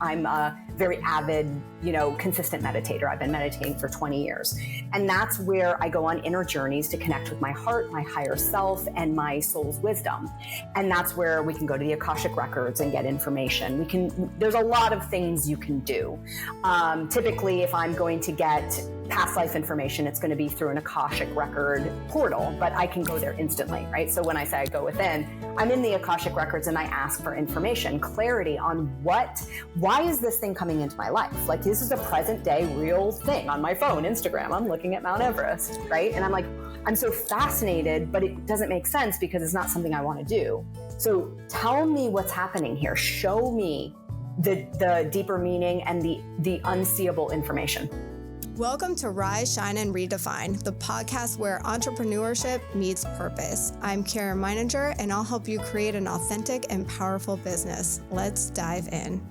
I'm a very avid, consistent meditator. I've been meditating for 20 years. And that's where I go on inner journeys to connect with my heart, my higher self, and my soul's wisdom. And that's where we can go to the Akashic records and get information. There's a lot of things you can do. Typically, if I'm going to get past life information, it's going to be through an Akashic record portal, but I can go there instantly, right? So when I say I go within, I'm in the Akashic records and I ask for information, clarity on why is this thing coming into my life? Like, this is a present day real thing on my phone, Instagram. I'm looking at Mount Everest, right? And I'm like, I'm so fascinated, but it doesn't make sense because it's not something I want to do. So tell me what's happening here. Show me the deeper meaning and the unseeable information. Welcome to Rise, Shine, and Redefine, the podcast where entrepreneurship meets purpose. I'm Caryn Meininger, and I'll help you create an authentic and powerful business. Let's dive in.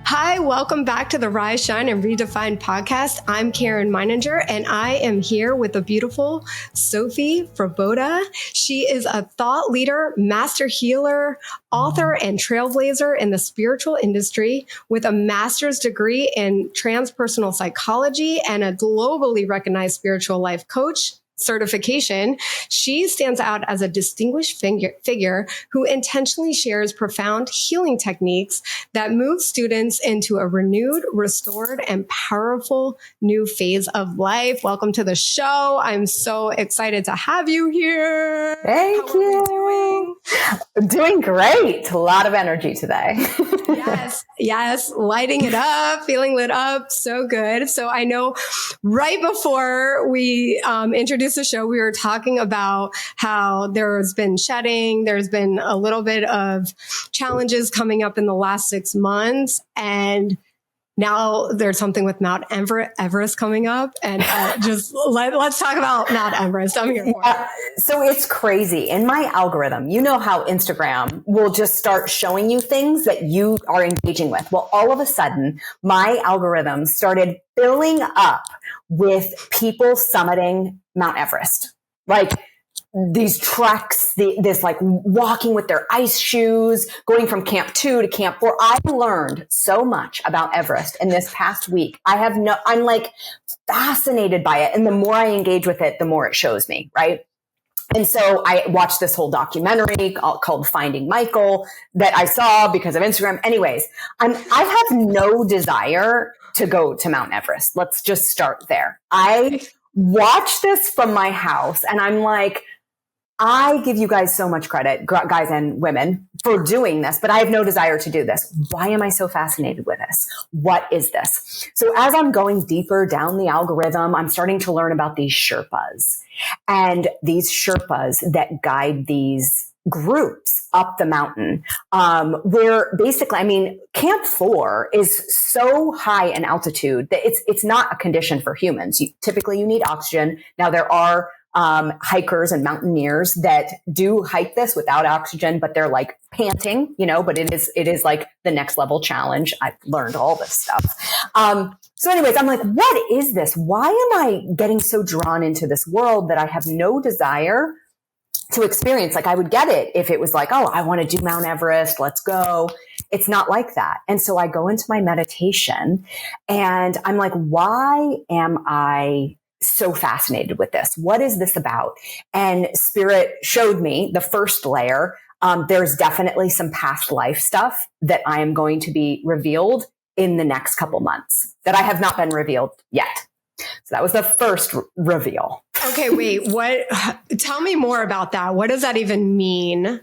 Hi, welcome back to the Rise, Shine, and Redefine podcast. I'm Caryn Meininger, and I am here with the beautiful Sophie Frabotta. She is a thought leader, master healer, author, and trailblazer in the spiritual industry with a master's degree in transpersonal psychology and a globally recognized spiritual life coach certification. She stands out as a distinguished figure who intentionally shares profound healing techniques that move students into a renewed, restored, and powerful new phase of life. Welcome to the show. I'm so excited to have you here. Thank you. Doing great. A lot of energy today. Yes. Lighting it up, feeling lit up. So good. So I know right before we introduced the show, we were talking about how there's been shedding. There's been a little bit of challenges coming up in the last 6 months. And now there's something with Mount Everest coming up. And let's talk about Mount Everest. I'm here for it. So it's crazy. In my algorithm, you know how Instagram will just start showing you things that you are engaging with. Well, all of a sudden, my algorithm started filling up with people summiting Mount Everest. Like these treks, this like walking with their ice shoes, going from camp 2 to camp 4. I learned so much about Everest in this past week. I'm like fascinated by it. And the more I engage with it, the more it shows me, right? And so I watched this whole documentary called Finding Michael that I saw because of Instagram. Anyways, I have no desire to go to Mount Everest. Let's just start there. I watch this from my house and I'm like, I give you guys so much credit, guys and women, for doing this, but I have no desire to do this. Why am I so fascinated with this? What is this? So as I'm going deeper down the algorithm, I'm starting to learn about these Sherpas and these Sherpas that guide these groups up the mountain, where basically, camp 4 is so high in altitude that it's not a condition for humans. Typically you need oxygen. Now there are hikers and mountaineers that do hike this without oxygen, but they're like panting, but it is like the next level challenge. I've learned all this stuff. So anyways, I'm like, what is this? Why am I getting so drawn into this world that I have no desire to experience? Like I would get it if it was like, oh, I want to do Mount Everest. Let's go. It's not like that. And so I go into my meditation and I'm like, why am I so fascinated with this? What is this about? And Spirit showed me the first layer. There's definitely some past life stuff that I am going to be revealed in the next couple months that I have not been revealed yet. So that was the first reveal. Okay, wait, tell me more about that. What does that even mean?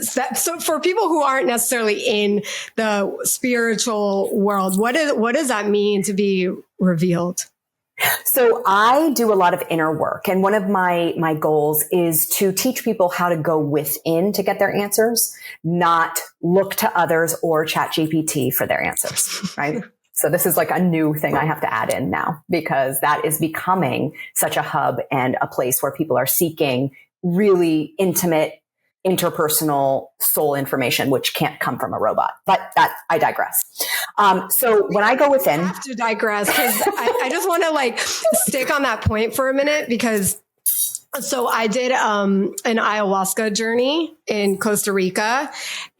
So for people who aren't necessarily in the spiritual world, what does that mean to be revealed? So I do a lot of inner work. And one of my goals is to teach people how to go within to get their answers, not look to others or ChatGPT for their answers, right? So this is like a new thing I have to add in now because that is becoming such a hub and a place where people are seeking really intimate, interpersonal soul information, which can't come from a robot. But I digress. So when I go within, I have to digress because I just want to stick on that point for a minute because So I did an ayahuasca journey in Costa Rica,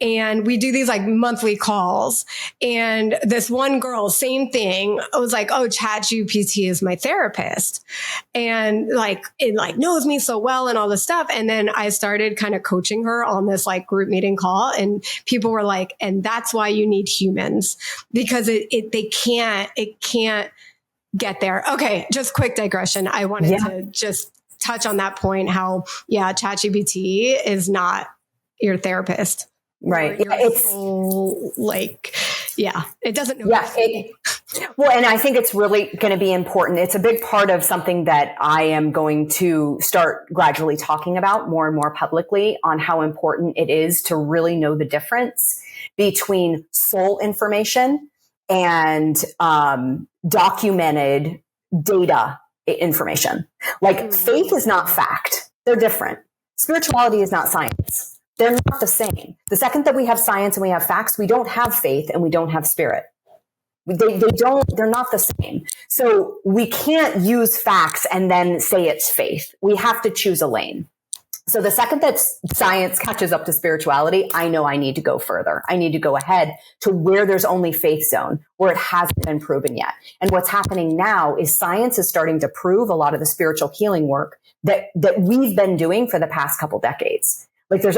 and we do these like monthly calls. And this one girl, same thing, was like, "Oh, ChatGPT is my therapist," and like it like knows me so well and all this stuff. And then I started kind of coaching her on this like group meeting call, and people were like, "And that's why you need humans, because it can't get there." Okay, just quick digression. I wanted to just touch on that point, how ChatGPT is not your therapist, right? It's whole, like, it doesn't know. Well, and I think it's really going to be important. It's a big part of something that I am going to start gradually talking about more and more publicly, on how important it is to really know the difference between soul information and documented data information. Like faith is not fact. They're different. Spirituality is not science. They're not the same. The second that we have science and we have facts, we don't have faith and we don't have spirit. They're not the same. So we can't use facts and then say it's faith. We have to choose a lane. So the second that science catches up to spirituality, I know I need to go further. I need to go ahead to where there's only faith zone, where it hasn't been proven yet. And what's happening now is science is starting to prove a lot of the spiritual healing work that we've been doing for the past couple decades. Like there's,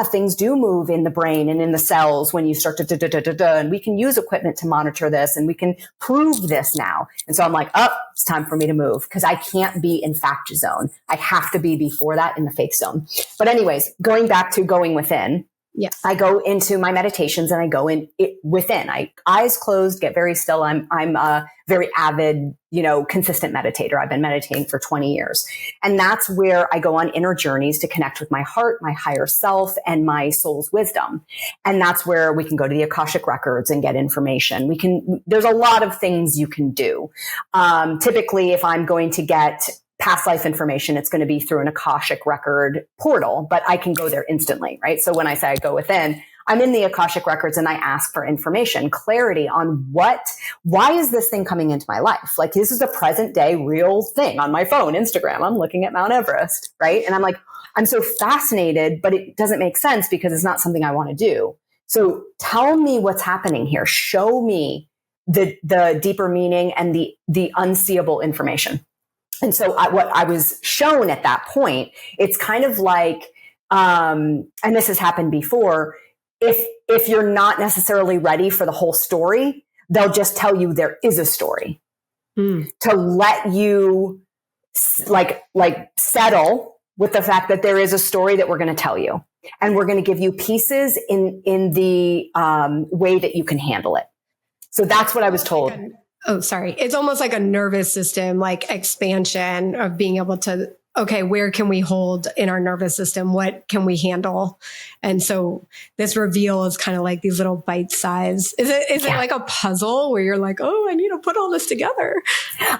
things do move in the brain and in the cells when you start to and we can use equipment to monitor this and we can prove this now. And so I'm like, it's time for me to move, because I can't be in fact zone. I have to be before that in the faith zone. But anyways, going back to going within. Yeah. I go into my meditations and I go in within. Eyes closed, get very still. I'm a very avid, consistent meditator. I've been meditating for 20 years. And that's where I go on inner journeys to connect with my heart, my higher self, and my soul's wisdom. And that's where we can go to the Akashic records and get information. There's a lot of things you can do. Typically, if I'm going to get past life information, it's going to be through an Akashic record portal, but I can go there instantly, right? So when I say I go within, I'm in the Akashic records and I ask for information, clarity on why is this thing coming into my life? Like this is a present day real thing on my phone, Instagram. I'm looking at Mount Everest, right? And I'm like, I'm so fascinated, but it doesn't make sense because it's not something I want to do. So tell me what's happening here. Show me the deeper meaning and the unseeable information. And so what I was shown at that point, it's kind of like, and this has happened before, if you're not necessarily ready for the whole story, they'll just tell you there is a story to let you like settle with the fact that there is a story that we're going to tell you. And we're going to give you pieces in the way that you can handle it. So that's what I was told. Oh, sorry. It's almost like a nervous system, like expansion of being able to, okay, where can we hold in our nervous system? What can we handle? And so this reveal is kind of like these little bite size. Is it like a puzzle where you're like, oh, I need to put all this together?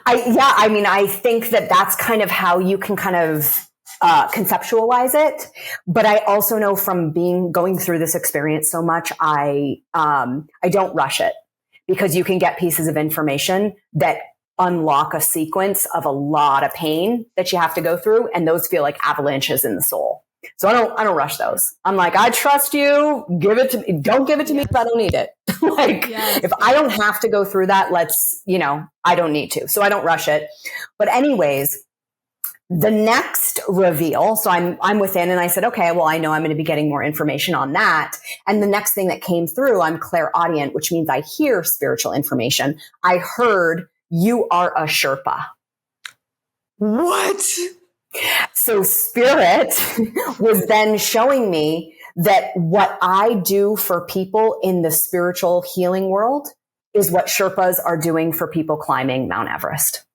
I think that's kind of how you can kind of conceptualize it. But I also know from going through this experience so much, I don't rush it. Because you can get pieces of information that unlock a sequence of a lot of pain that you have to go through. And those feel like avalanches in the soul. So I don't rush those. I'm like, I trust you. Give it to me. Don't give it to me if I don't need it. If I don't have to go through that, I don't need to. So I don't rush it. But anyways, the next reveal, so I'm within and I said, okay, well, I know I'm going to be getting more information on that. And the next thing that came through, I'm clairaudient, which means I hear spiritual information. I heard you are a Sherpa. What? So spirit was then showing me that what I do for people in the spiritual healing world is what Sherpas are doing for people climbing Mount Everest.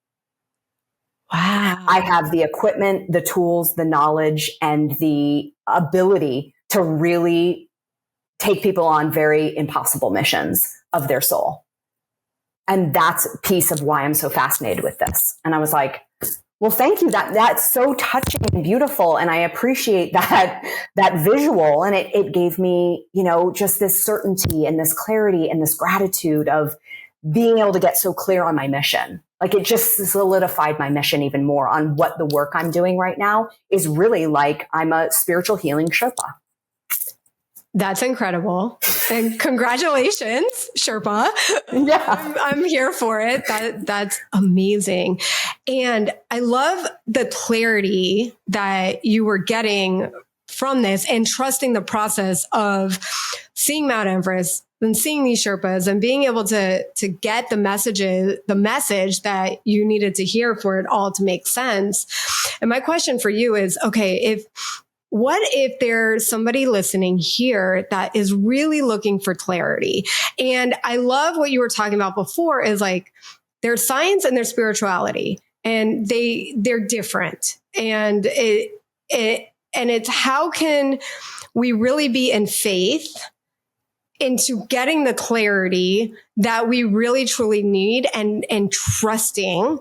Wow. I have the equipment, the tools, the knowledge, and the ability to really take people on very impossible missions of their soul. And that's a piece of why I'm so fascinated with this. And I was like, well, thank you. That's so touching and beautiful. And I appreciate that visual. And it gave me, just this certainty and this clarity and this gratitude of being able to get so clear on my mission. Like it just solidified my mission even more on what the work I'm doing right now is really like. I'm a spiritual healing Sherpa. That's incredible. And congratulations, Sherpa. Yeah. I'm here for it. That's amazing. And I love the clarity that you were getting from this and trusting the process of seeing Mount Everest and seeing these Sherpas and being able to get the message that you needed to hear for it all to make sense. And my question for you is, okay, what if there's somebody listening here that is really looking for clarity? And I love what you were talking about before is like there's science and there's spirituality, and they're different. And it's how can we really be in faith into getting the clarity that we really truly need and trusting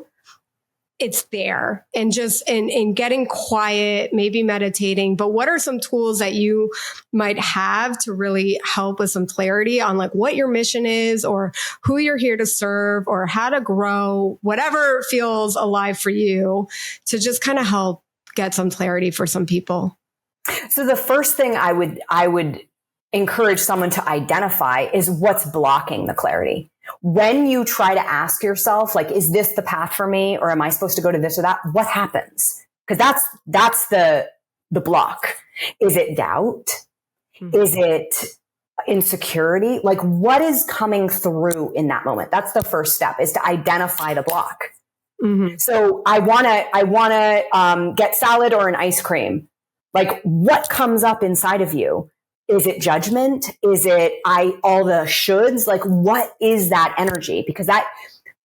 it's there and just in getting quiet, maybe meditating. But what are some tools that you might have to really help with some clarity on like what your mission is or who you're here to serve or how to grow, whatever feels alive for you to just kind of help get some clarity for some people? So the first thing I would encourage someone to identify is what's blocking the clarity. When you try to ask yourself, like, is this the path for me? Or am I supposed to go to this or that? What happens? Because that's the block. Is it doubt? Mm-hmm. Is it insecurity? Like, what is coming through in that moment? That's the first step, is to identify the block. Mm-hmm. So I want to get salad or an ice cream. Like, what comes up inside of you? Is it judgment? Is it all the shoulds? Like, what is that energy? Because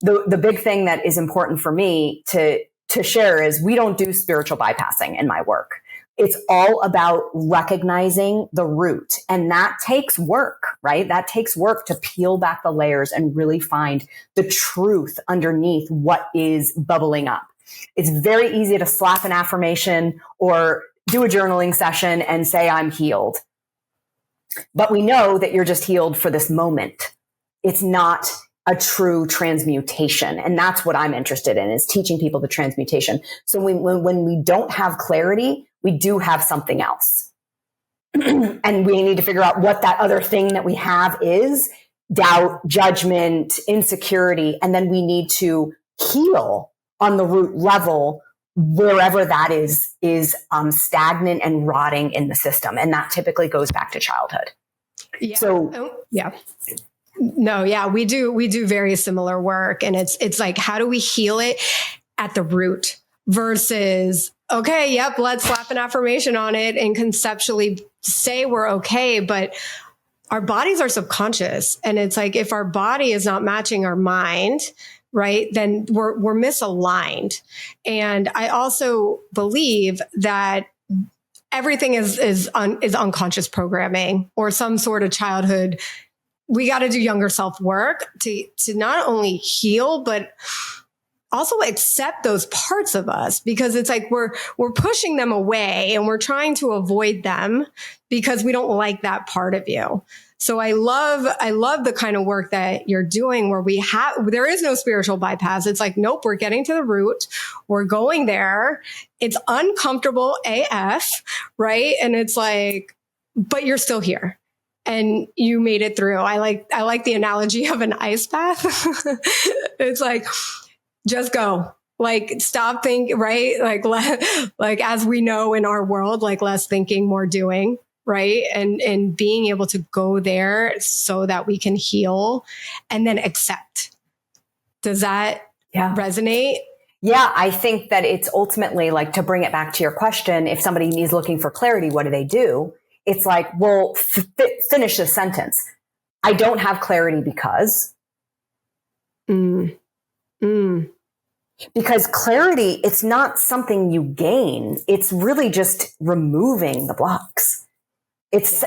the big thing that is important for me to share is we don't do spiritual bypassing in my work. It's all about recognizing the root. And that takes work, right? That takes work to peel back the layers and really find the truth underneath what is bubbling up. It's very easy to slap an affirmation or do a journaling session and say, I'm healed. But we know that you're just healed for this moment. It's not a true transmutation. And that's what I'm interested in, is teaching people the transmutation. So when we don't have clarity, we do have something else. And we need to figure out what that other thing that we have is: doubt, judgment, insecurity. And then we need to heal on the root level wherever that is stagnant and rotting in the system. And that typically goes back to childhood. Yeah. So, yeah. No, yeah, we do very similar work. And it's like, how do we heal it at the root versus, okay, yep, let's slap an affirmation on it and conceptually say we're okay. But our bodies are subconscious. And it's like, if our body is not matching our mind, right, then we're misaligned. And I also believe that everything is unconscious programming or some sort of childhood. We got to do younger self work to not only heal, but also accept those parts of us, because it's like we're pushing them away and we're trying to avoid them because we don't like that part of you. So I love the kind of work that you're doing where there is no spiritual bypass. It's like, nope, we're getting to the root. We're going there. It's uncomfortable AF, right? And it's like, but you're still here and you made it through. I like the analogy of an ice bath. It's like, just go. Like, stop thinking, right? Like as we know in our world, like less thinking, more doing. Right. And being able to go there so that we can heal and then accept. Does that resonate? Yeah, I think that it's ultimately, like, to bring it back to your question, if somebody is looking for clarity, what do? It's like, well, finish the sentence. I don't have clarity because. Because clarity, it's not something you gain. It's really just removing the blocks.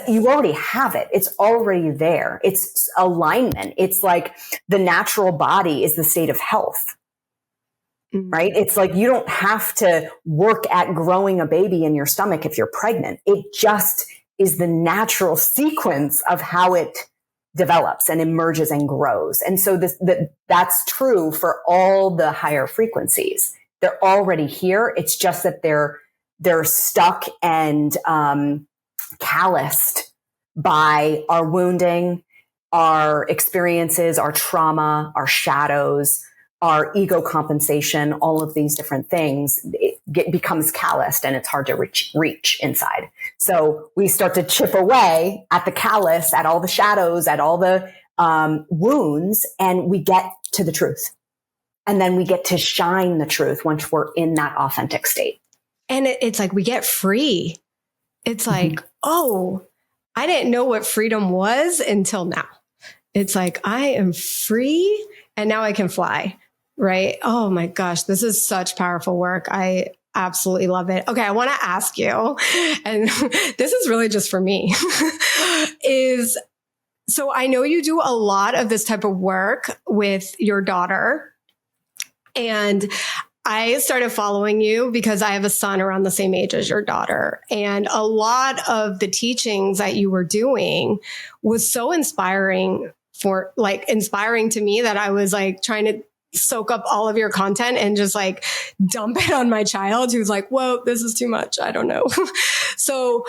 You already have it. It's already there. It's alignment. It's like the natural body is the state of health, right? It's like you don't have to work at growing a baby in your stomach if you're pregnant. It just is the natural sequence of how it develops and emerges and grows. And so that's true for all the higher frequencies. They're already here. It's just that they're stuck and calloused by our wounding, our experiences, our trauma, our shadows, our ego compensation, all of these different things. It becomes calloused and it's hard to reach inside. So we start to chip away at the callus, at all the shadows, at all the wounds, and we get to the truth. And then we get to shine the truth once we're in that authentic state. And it's like we get free. It's like, oh, I didn't know what freedom was until now. It's like, I am free and now I can fly, right? Oh my gosh, this is such powerful work. I absolutely love it. Okay, I want to ask you, and this is really just for me, so I know you do a lot of this type of work with your daughter. And I started following you because I have a son around the same age as your daughter. And a lot of the teachings that you were doing was so inspiring to me that I was like trying to soak up all of your content and just like dump it on my child who's like, whoa, this is too much. I don't know. So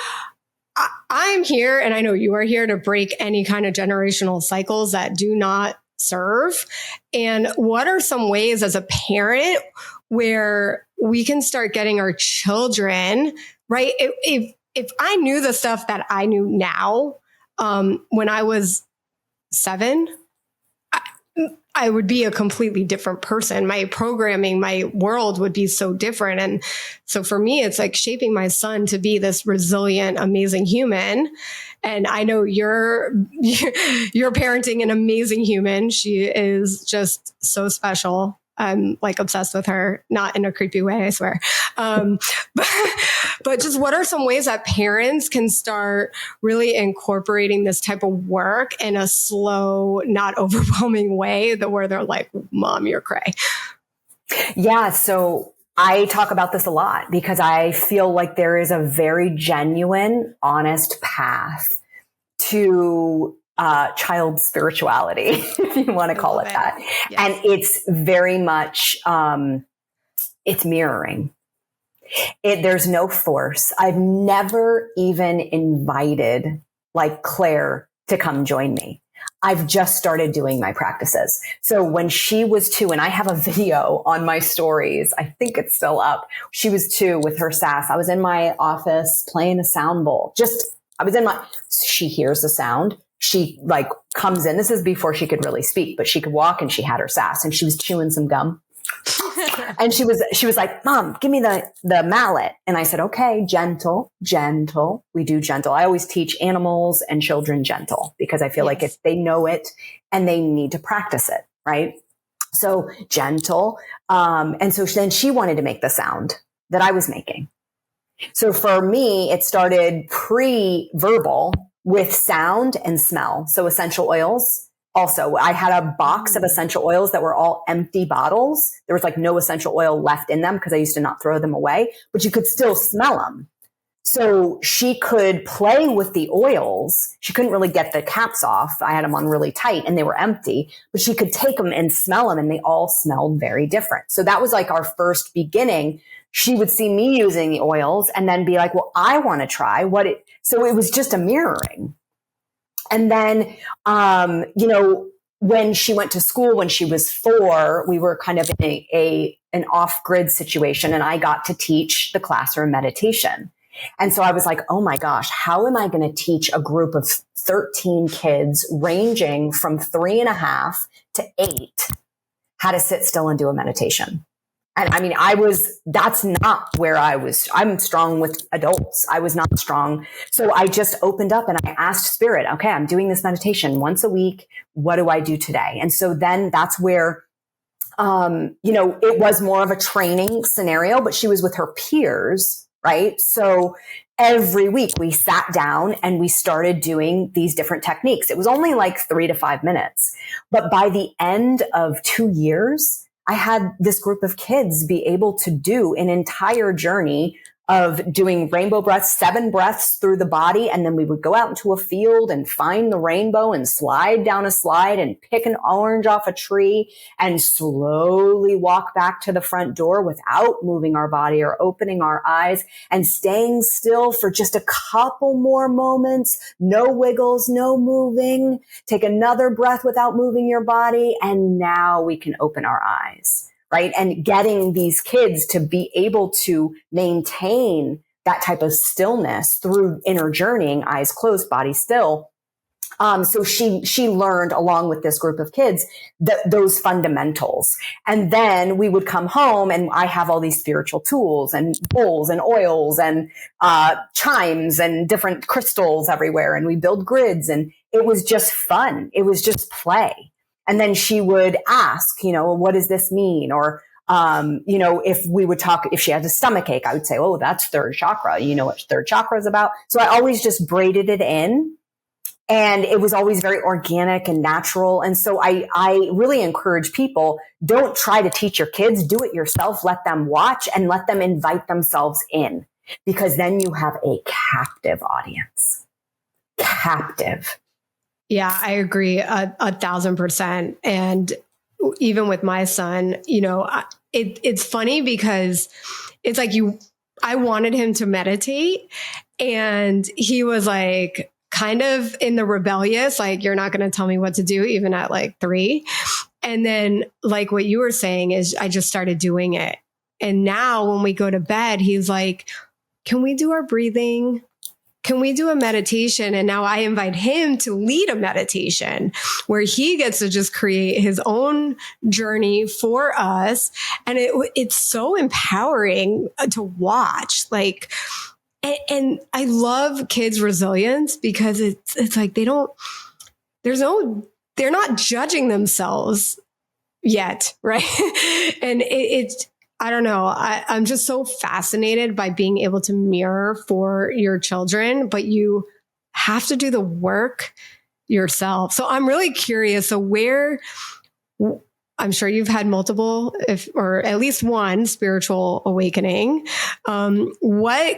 I'm here, and I know you are here, to break any kind of generational cycles that do not serve. And what are some ways as a parent where we can start getting our children, right? If I knew the stuff that I knew now, when I was 7, I would be a completely different person. My programming, my world would be so different. And so for me, it's like shaping my son to be this resilient, amazing human. And I know you're parenting an amazing human. She is just so special. I'm like obsessed with her, not in a creepy way, I swear. But just what are some ways that parents can start really incorporating this type of work in a slow, not overwhelming way where they're like, Mom, you're cray? Yeah. So I talk about this a lot because I feel like there is a very genuine, honest path to child spirituality, if you want to call it that. Yes. And it's very much, it's mirroring. There's no force. I've never even invited like Claire to come join me. I've just started doing my practices. So when she was 2, and I have a video on my stories, I think it's still up. She was 2 with her sass. I was in my office playing a sound bowl. She hears the sound. She like comes in. This is before she could really speak, but she could walk, and she had her sass, and she was chewing some gum. And she was like, Mom, give me the mallet. And I said, okay, gentle. We do gentle. I always teach animals and children gentle because I feel like if they know it and they need to practice it, right? So gentle. And so then she wanted to make the sound that I was making. So for me, it started pre-verbal with sound and smell. So essential oils. Also, I had a box of essential oils that were all empty bottles. There was like no essential oil left in them because I used to not throw them away, but you could still smell them. So she could play with the oils. She couldn't really get the caps off. I had them on really tight and they were empty, but she could take them and smell them, and they all smelled very different. So that was like our first beginning. She would see me using the oils and then be like, well, I want to try so it was just a mirroring. And then, when she went to school, when she was 4, we were kind of in an off-grid situation, and I got to teach the classroom meditation. And so I was like, oh my gosh, how am I going to teach a group of 13 kids ranging from 3.5 to 8 how to sit still and do a meditation? And I mean, that's not where I was. I'm strong with adults. I was not strong. So I just opened up and I asked Spirit, okay, I'm doing this meditation once a week. What do I do today? And so then that's where, it was more of a training scenario, but she was with her peers, right? So every week we sat down and we started doing these different techniques. It was only like 3 to 5 minutes. But by the end of 2 years, I had this group of kids be able to do an entire journey of doing rainbow breaths, 7 breaths through the body. And then we would go out into a field and find the rainbow and slide down a slide and pick an orange off a tree and slowly walk back to the front door without moving our body or opening our eyes and staying still for just a couple more moments. No wiggles, no moving. Take another breath without moving your body. And now we can open our eyes. Right. And getting these kids to be able to maintain that type of stillness through inner journeying, eyes closed, body still. So she learned along with this group of kids those fundamentals. And then we would come home and I have all these spiritual tools and bowls and oils and, chimes and different crystals everywhere. And we build grids and it was just fun. It was just play. And then she would ask, what does this mean? Or, if we would talk, if she had a stomach ache, I would say, oh, that's third chakra. You know what third chakra is about? So I always just braided it in. And it was always very organic and natural. And so I really encourage people, don't try to teach your kids, do it yourself. Let them watch and let them invite themselves in, because then you have a captive audience. Captive. Yeah, I agree 1,000%. And even with my son, it's funny because it's like I wanted him to meditate and he was like kind of in the rebellious, like, you're not going to tell me what to do, even at like 3. And then like what you were saying is I just started doing it. And now when we go to bed, he's like, can we do our breathing? Can we do a meditation? And now I invite him to lead a meditation where he gets to just create his own journey for us. And it's so empowering to watch. Like, and I love kids' resilience because it's like they're not judging themselves yet, right? And it's I don't know. I'm just so fascinated by being able to mirror for your children, but you have to do the work yourself. So I'm really curious. So I'm sure you've had multiple, or at least one spiritual awakening. What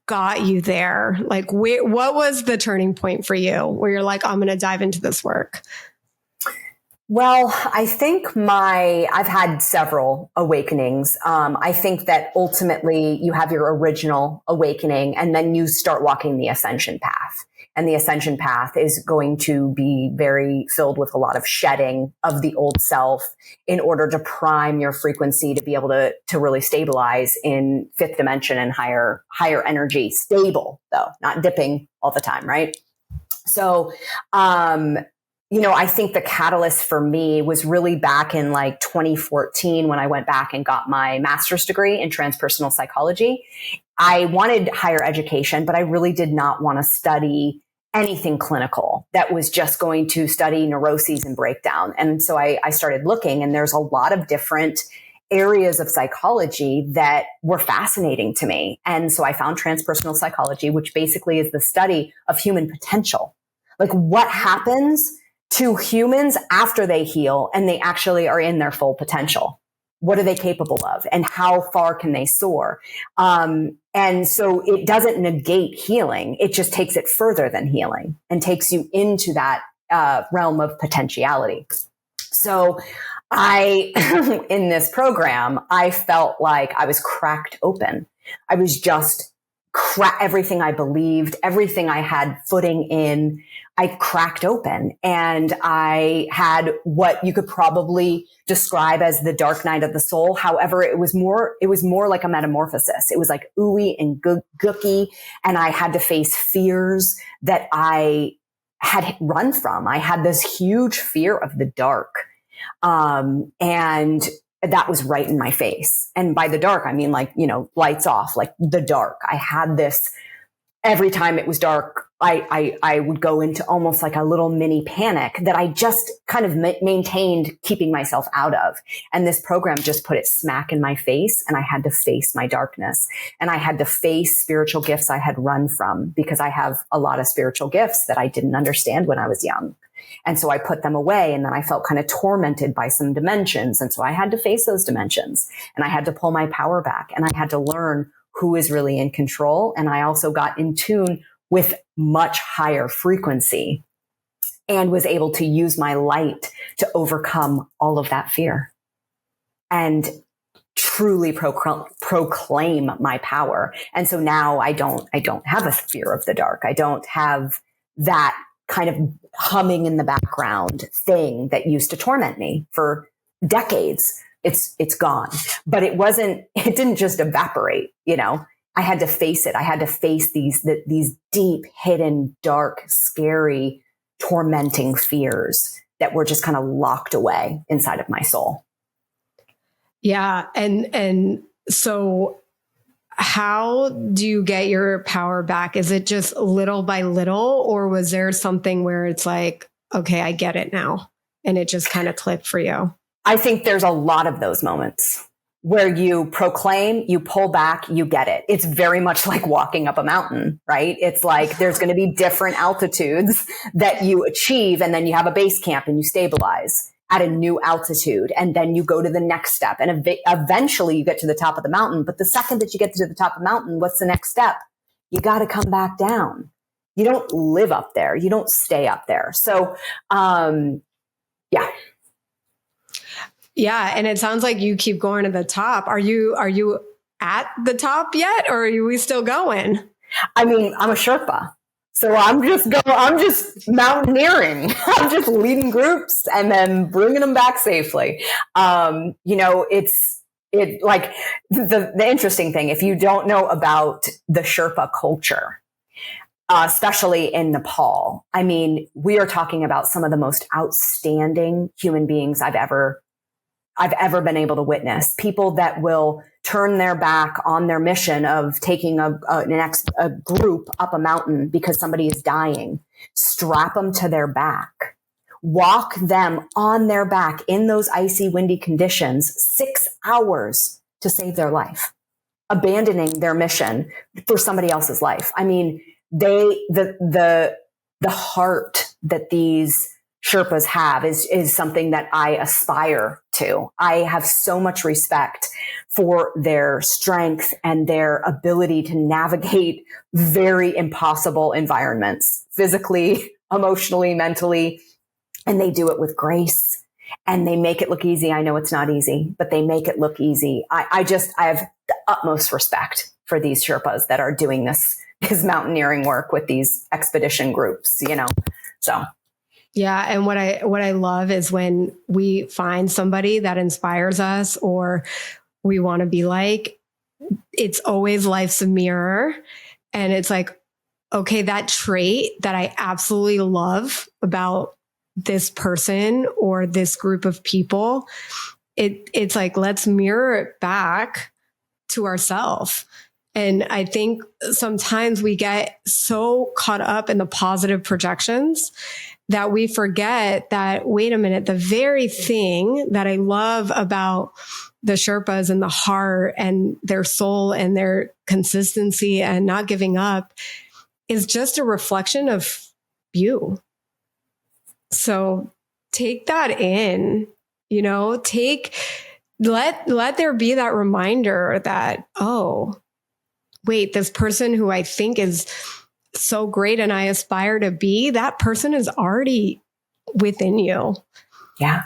got you there? Like, what was the turning point for you where you're like, I'm going to dive into this work? Well, I think I've had several awakenings. I think that ultimately you have your original awakening and then you start walking the ascension path. And the ascension path is going to be very filled with a lot of shedding of the old self in order to prime your frequency to be able to really stabilize in 5th dimension and higher energy. Stable though, not dipping all the time, right? So, I think the catalyst for me was really back in like 2014 when I went back and got my master's degree in transpersonal psychology. I wanted higher education, but I really did not want to study anything clinical that was just going to study neuroses and breakdown. And so I started looking, and there's a lot of different areas of psychology that were fascinating to me. And so I found transpersonal psychology, which basically is the study of human potential. Like what happens to humans after they heal and they actually are in their full potential. What are they capable of and how far can they soar? And so it doesn't negate healing. It just takes it further than healing and takes you into that realm of potentiality. So in this program, I felt like I was cracked open. I was just everything I believed, everything I had footing in, I cracked open, and I had what you could probably describe as the dark night of the soul. However, it was more like a metamorphosis. It was like ooey and gooky, and I had to face fears that I had run from. I had this huge fear of the dark. And that was right in my face. And by the dark, I mean like, lights off, like the dark. I had this every time it was dark. I would go into almost like a little mini panic that I just kind of maintained keeping myself out of. And this program just put it smack in my face, and I had to face my darkness, and I had to face spiritual gifts I had run from, because I have a lot of spiritual gifts that I didn't understand when I was young. And so I put them away, and then I felt kind of tormented by some dimensions. And so I had to face those dimensions, and I had to pull my power back, and I had to learn who is really in control. And I also got in tune with much higher frequency and was able to use my light to overcome all of that fear and truly proclaim my power. And so now I don't have a fear of the dark. I don't have that kind of humming in the background thing that used to torment me for decades. It's gone, but it didn't just evaporate. I had to face it. I had to face these deep, hidden, dark, scary, tormenting fears that were just kind of locked away inside of my soul. Yeah. And so how do you get your power back? Is it just little by little, or was there something where it's like, okay, I get it now, and it just kind of clicked for you? I think there's a lot of those moments where you proclaim, you pull back, you get it. It's very much like walking up a mountain, right? It's like there's going to be different altitudes that you achieve, and then you have a base camp and you stabilize at a new altitude, and then you go to the next step, and eventually you get to the top of the mountain. But the second that you get to the top of the mountain, what's the next step? You got to come back down. You don't live up there. You don't stay up there. So, yeah. Yeah. And it sounds like you keep going to the top. Are you at the top yet, or are we still going? I mean, I'm a Sherpa. So I'm just mountaineering. I'm just leading groups and then bringing them back safely. It's like the interesting thing, if you don't know about the Sherpa culture, especially in Nepal, I mean, we are talking about some of the most outstanding human beings I've ever been able to witness. People that will turn their back on their mission of taking a group up a mountain because somebody is dying, strap them to their back, walk them on their back in those icy, windy conditions, 6 hours to save their life, abandoning their mission for somebody else's life. I mean, the heart that these Sherpas have is something that I aspire to. I have so much respect for their strength and their ability to navigate very impossible environments, physically, emotionally, mentally, and they do it with grace and they make it look easy. I know it's not easy, but they make it look easy. I have the utmost respect for these Sherpas that are doing this mountaineering work with these expedition groups, so. Yeah. And what I love is when we find somebody that inspires us or we want to be like, it's always life's a mirror. And it's like, okay, that trait that I absolutely love about this person or this group of people, it's like, let's mirror it back to ourselves. And I think sometimes we get so caught up in the positive projections that we forget that, wait a minute, the very thing that I love about the Sherpas and the heart and their soul and their consistency and not giving up is just a reflection of you. So take that in, let there be that reminder that, oh, wait, this person who I think is so great and I aspire to be, that person is already within you. Yeah.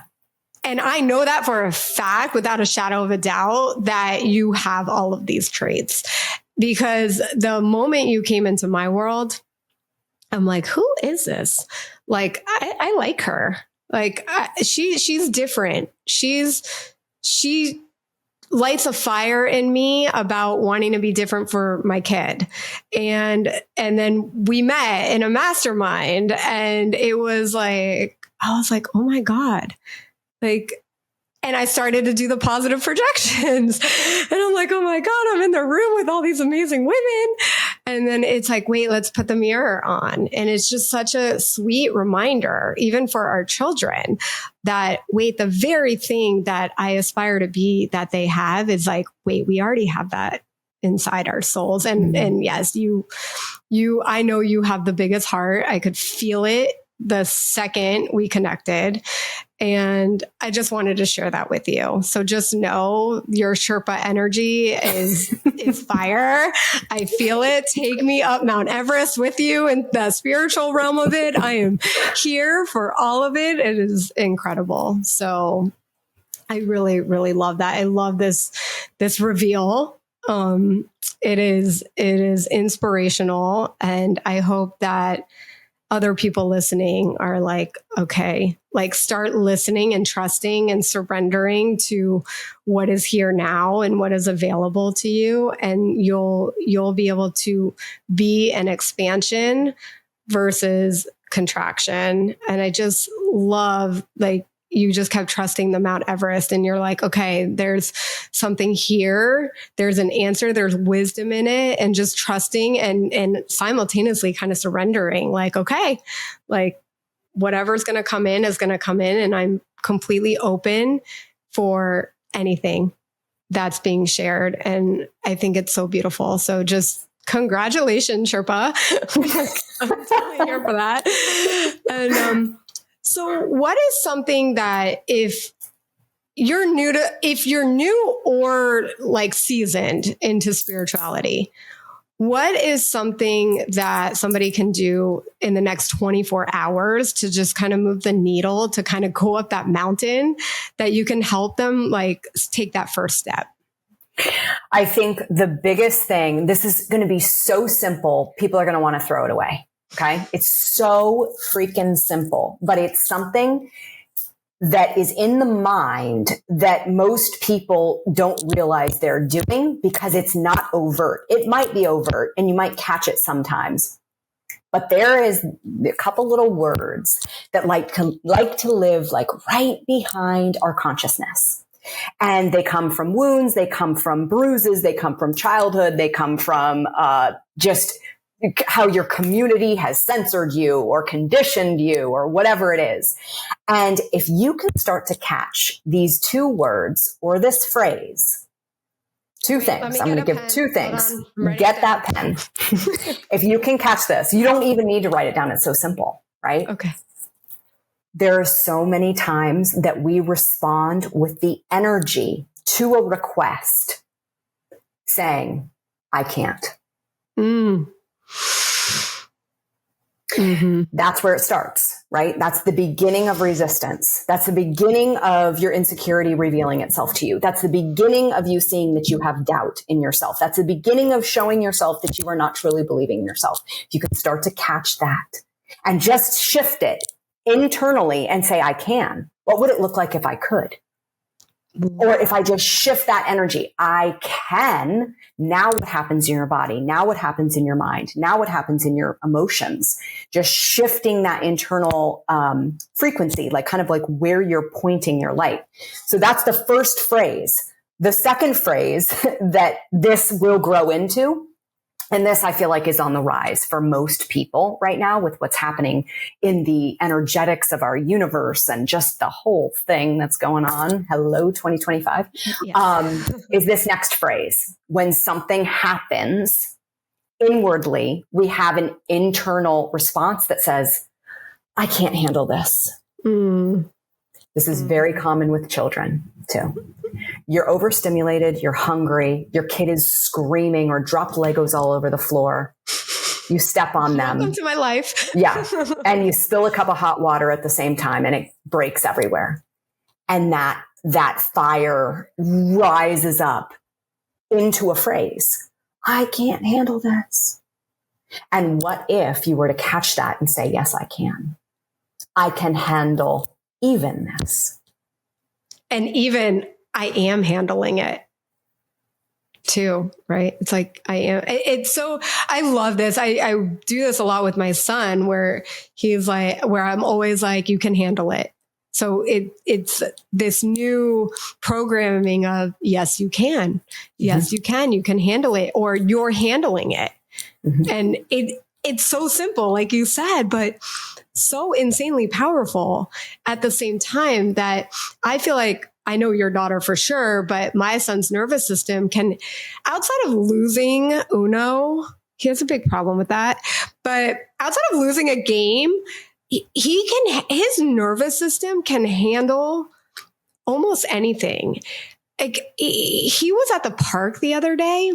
And I know that for a fact, without a shadow of a doubt, that you have all of these traits, because the moment you came into my world, I'm like, who is this? Like, I like her. Like, she's different. She lights a fire in me about wanting to be different for my kid. And then we met in a mastermind, and it was like, I was like, oh my God. Like, and I started to do the positive projections, and I'm like, oh my God, I'm in the room with all these amazing women. And then it's like, wait, let's put the mirror on. And it's just such a sweet reminder, even for our children, that, wait, the very thing that I aspire to be that they have is like, wait, we already have that inside our souls. And yes, I know you have the biggest heart. I could feel it the second we connected. And I just wanted to share that with you. So just know your Sherpa energy is fire. I feel it. Take me up Mount Everest with you in the spiritual realm of it. I am here for all of it. It is incredible. So I really, really love that. I love this reveal. It is inspirational. And I hope that other people listening are like, okay, like start listening and trusting and surrendering to what is here now and what is available to you. And you'll be able to be an expansion versus contraction. And I just love, like, you just kept trusting the Mount Everest and you're like, okay, there's something here. There's an answer. There's wisdom in it, and just trusting and simultaneously kind of surrendering, like, okay, like whatever's going to come in is going to come in. And I'm completely open for anything that's being shared. And I think it's so beautiful. So just congratulations, Sherpa. I'm totally here for that. And, so what is something that if you're new or like seasoned into spirituality, what is something that somebody can do in the next 24 hours to just kind of move the needle, to kind of go up that mountain, that you can help them like take that first step? I think the biggest thing, this is going to be so simple, people are going to want to throw it away. Okay. It's so freaking simple, but it's something that is in the mind that most people don't realize they're doing because it's not overt. It might be overt and you might catch it sometimes, but there is a couple little words that like to live like right behind our consciousness. And they come from wounds. They come from bruises. They come from childhood. They come from, just how your community has censored you or conditioned you or whatever it is. And if you can start to catch these two words or this phrase, two things, I'm going to give two things. Get that pen. If you can catch this, you don't even need to write it down. It's so simple, right? Okay. There are so many times that we respond with the energy to a request saying, I can't. Mm-hmm. That's where it starts, right? That's the beginning of resistance. That's the beginning of your insecurity revealing itself to you. That's the beginning of you seeing that you have doubt in yourself. That's the beginning of showing yourself that you are not truly believing in yourself. You can start to catch that and just shift it internally and say, I can. What would it look like if I could? Or if I just shift that energy, I can. Now what happens in your body? Now what happens in your mind? Now what happens in your emotions? Just shifting that internal frequency, like kind of like where you're pointing your light. So that's the first phrase. The second phrase that this will grow into, and this I feel like is on the rise for most people right now with what's happening in the energetics of our universe and just the whole thing that's going on. Hello, 2025. Yes. Is this next phrase. When something happens inwardly, we have an internal response that says, I can't handle this. This is very common with children too. You're overstimulated, you're hungry, your kid is screaming or dropped Legos all over the floor. You step on them. Welcome to my life. Yeah. And you spill a cup of hot water at the same time and it breaks everywhere. And that fire rises up into a phrase. I can't handle this. And what if you were to catch that and say, yes, I can. I can handle even this. And even I am handling it too, right? It's like I am. It's so, I love this. I do this a lot with my son where he's like, where I'm always like, you can handle it. So it's this new programming of, yes, you can. Yes, you can handle it, or you're handling it. Mm-hmm. And it's so simple, like you said, but so insanely powerful at the same time that I feel like, I know your daughter for sure, but my son's nervous system can, outside of losing Uno, he has a big problem with that. But outside of losing a game, his nervous system can handle almost anything. Like he was at the park the other day,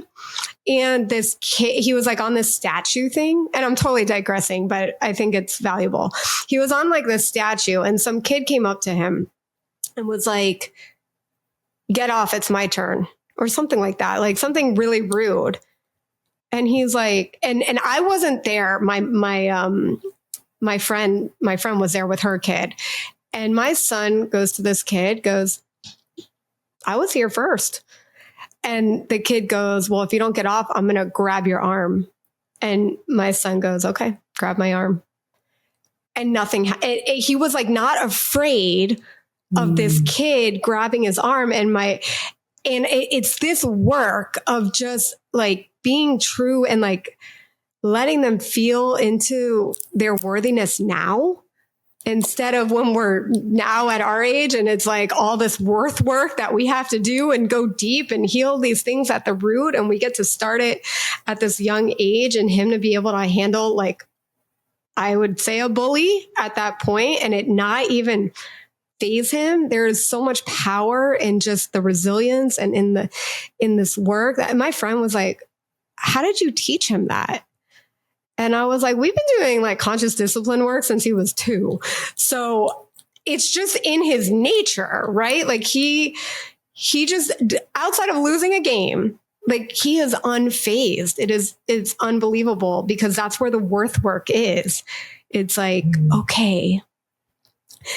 and this kid, he was like on this statue thing, and I'm totally digressing, but I think it's valuable. He was on like this statue, and some kid came up to him and was like, "Get off, it's my turn," or something like that, like something really rude. And he's like, and I wasn't there. My friend was there with her kid, and my son goes to this kid, goes, "I was here first." And the kid goes, "Well, if you don't get off, I'm going to grab your arm." And my son goes, "Okay, grab my arm." And nothing, he was like not afraid of this kid grabbing his arm. And it's this work of just like being true and like letting them feel into their worthiness now, instead of when we're now at our age and it's like all this worth work that we have to do and go deep and heal these things at the root. And we get to start it at this young age, and him to be able to handle, like, I would say, a bully at that point and it not even phase him. There is so much power in just the resilience and in this work. That my friend was like, "How did you teach him that?" And I was like, "We've been doing like conscious discipline work since he was 2. So it's just in his nature, right? Like he just, outside of losing a game, like he is unfazed. It's unbelievable, because that's where the worth work is. It's like, okay,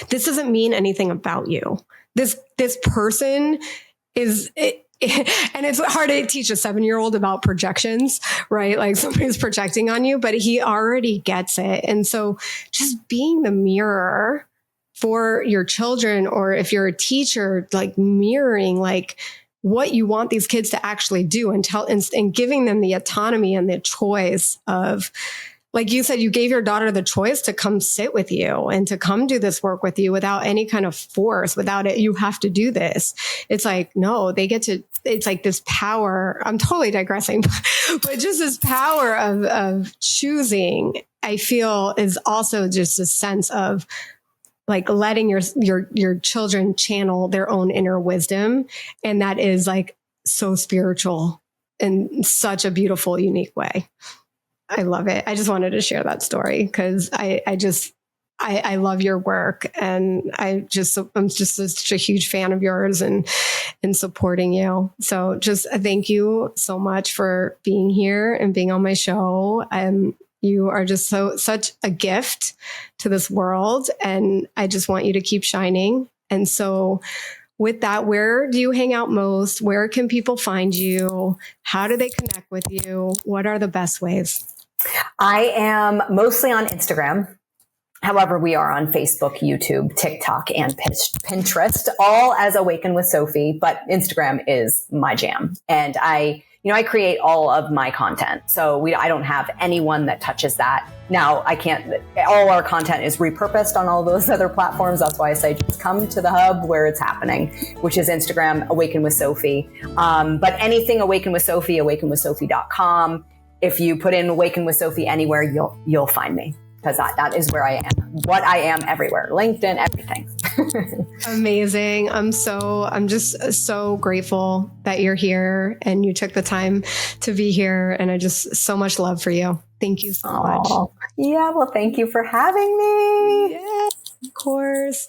this doesn't mean anything about you. This person is and it's hard to teach a 7-year-old about projections, right? Like somebody's projecting on you, but he already gets it. And so just being the mirror for your children, or if you're a teacher, like mirroring like what you want these kids to actually do, and giving them the autonomy and the choice of, like you said, you gave your daughter the choice to come sit with you and to come do this work with you without any kind of force, without it, you have to do this. It's like, no, they get to, it's like this power. I'm totally digressing, but just this power of choosing, I feel, is also just a sense of like letting your children channel their own inner wisdom. And that is like so spiritual in such a beautiful, unique way. I love it. I just wanted to share that story because I love your work, and I'm just such a huge fan of yours and supporting you. So just thank you so much for being here and being on my show. You are just such a gift to this world, and I just want you to keep shining. And so with that, where do you hang out most? Where can people find you? How do they connect with you? What are the best ways? I am mostly on Instagram. However, we are on Facebook, YouTube, TikTok, and Pinterest, all as Awaken with Sophie, but Instagram is my jam. And I create all of my content. So I don't have anyone that touches that. Now, all our content is repurposed on all those other platforms. That's why I say just come to the hub where it's happening, which is Instagram, Awaken with Sophie. But anything Awaken with Sophie, awakenwithsophie.com. If you put in Awaken with Sophie anywhere, you'll find me, because that is where I am. What I am everywhere, LinkedIn, everything. Amazing. I'm just so grateful that you're here and you took the time to be here. And I just so much love for you. Thank you so much. Yeah. Well, thank you for having me. Yes, of course.